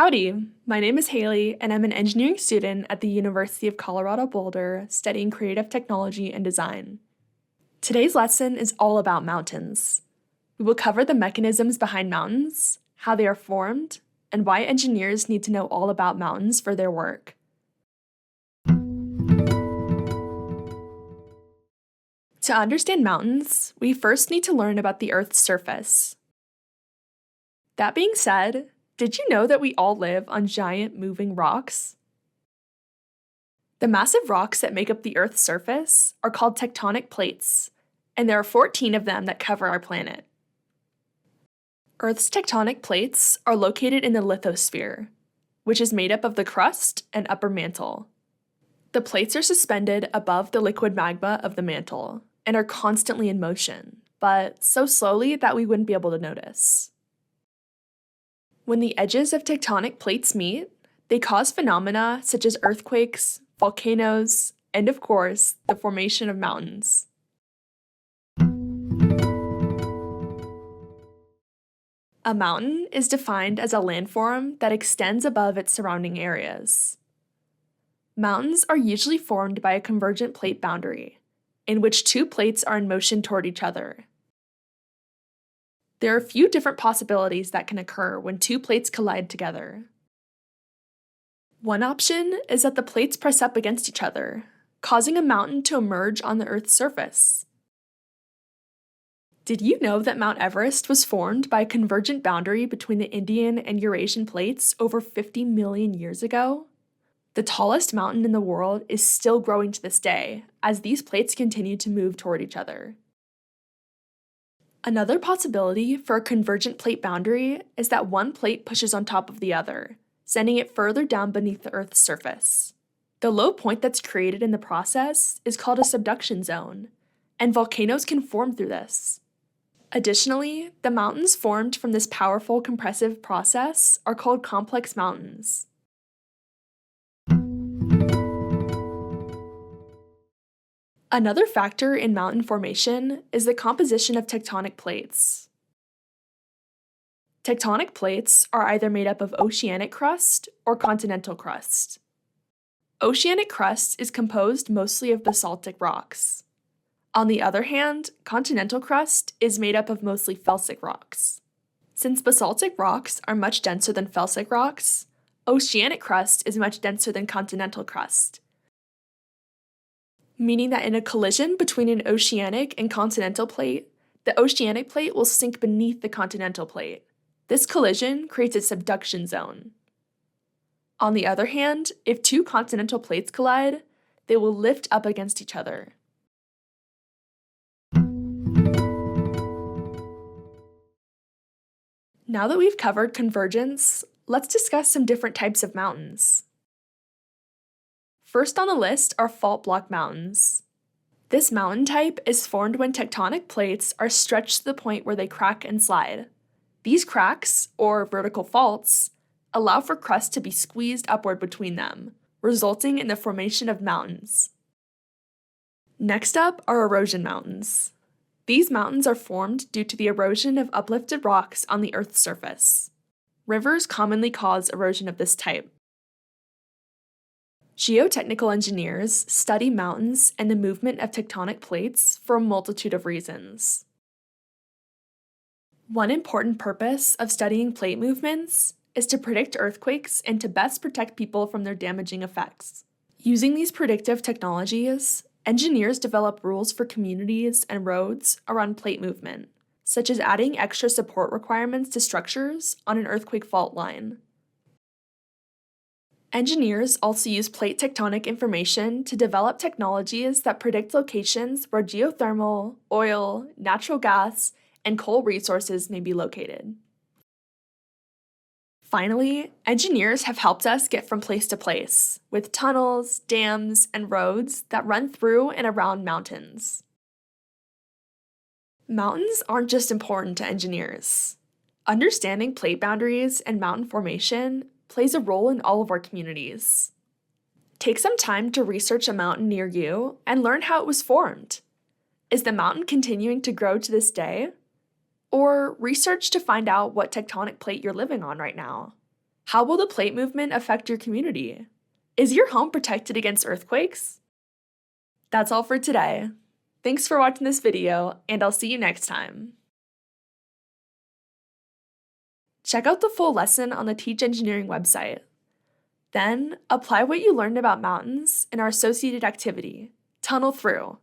Howdy, my name is Haley, and I'm an engineering student at the University of Colorado Boulder studying creative technology and design. Today's lesson is all about mountains. We will cover the mechanisms behind mountains, how they are formed, and why engineers need to know all about mountains for their work. To understand mountains, we first need to learn about the Earth's surface. That being said, did you know that we all live on giant moving rocks? The massive rocks that make up the Earth's surface are called tectonic plates, and there are 14 of them that cover our planet. Earth's tectonic plates are located in the lithosphere, which is made up of the crust and upper mantle. The plates are suspended above the liquid magma of the mantle and are constantly in motion, but so slowly that we wouldn't be able to notice. When the edges of tectonic plates meet, they cause phenomena such as earthquakes, volcanoes, and of course, the formation of mountains. A mountain is defined as a landform that extends above its surrounding areas. Mountains are usually formed by a convergent plate boundary, in which two plates are in motion toward each other. There are a few different possibilities that can occur when two plates collide together. One option is that the plates press up against each other, causing a mountain to emerge on the Earth's surface. Did you know that Mount Everest was formed by a convergent boundary between the Indian and Eurasian plates over 50 million years ago? The tallest mountain in the world is still growing to this day, as these plates continue to move toward each other. Another possibility for a convergent plate boundary is that one plate pushes on top of the other, sending it further down beneath the Earth's surface. The low point that's created in the process is called a subduction zone, and volcanoes can form through this. Additionally, the mountains formed from this powerful compressive process are called complex mountains. Another factor in mountain formation is the composition of tectonic plates. Tectonic plates are either made up of oceanic crust or continental crust. Oceanic crust is composed mostly of basaltic rocks. On the other hand, continental crust is made up of mostly felsic rocks. Since basaltic rocks are much denser than felsic rocks, oceanic crust is much denser than continental crust, meaning that in a collision between an oceanic and continental plate, the oceanic plate will sink beneath the continental plate. This collision creates a subduction zone. On the other hand, if two continental plates collide, they will lift up against each other. Now that we've covered convergence, let's discuss some different types of mountains. First on the list are fault block mountains. This mountain type is formed when tectonic plates are stretched to the point where they crack and slide. These cracks, or vertical faults, allow for crust to be squeezed upward between them, resulting in the formation of mountains. Next up are erosion mountains. These mountains are formed due to the erosion of uplifted rocks on the Earth's surface. Rivers commonly cause erosion of this type. Geotechnical engineers study mountains and the movement of tectonic plates for a multitude of reasons. One important purpose of studying plate movements is to predict earthquakes and to best protect people from their damaging effects. Using these predictive technologies, engineers develop rules for communities and roads around plate movement, such as adding extra support requirements to structures on an earthquake fault line. Engineers also use plate tectonic information to develop technologies that predict locations where geothermal, oil, natural gas, and coal resources may be located. Finally, engineers have helped us get from place to place, with tunnels, dams, and roads that run through and around mountains. Mountains aren't just important to engineers. Understanding plate boundaries and mountain formation plays a role in all of our communities. Take some time to research a mountain near you and learn how it was formed. Is the mountain continuing to grow to this day? Or research to find out what tectonic plate you're living on right now. How will the plate movement affect your community? Is your home protected against earthquakes? That's all for today. Thanks for watching this video, and I'll see you next time. Check out the full lesson on the TeachEngineering website. Then, apply what you learned about mountains in our associated activity, Tunnel Through.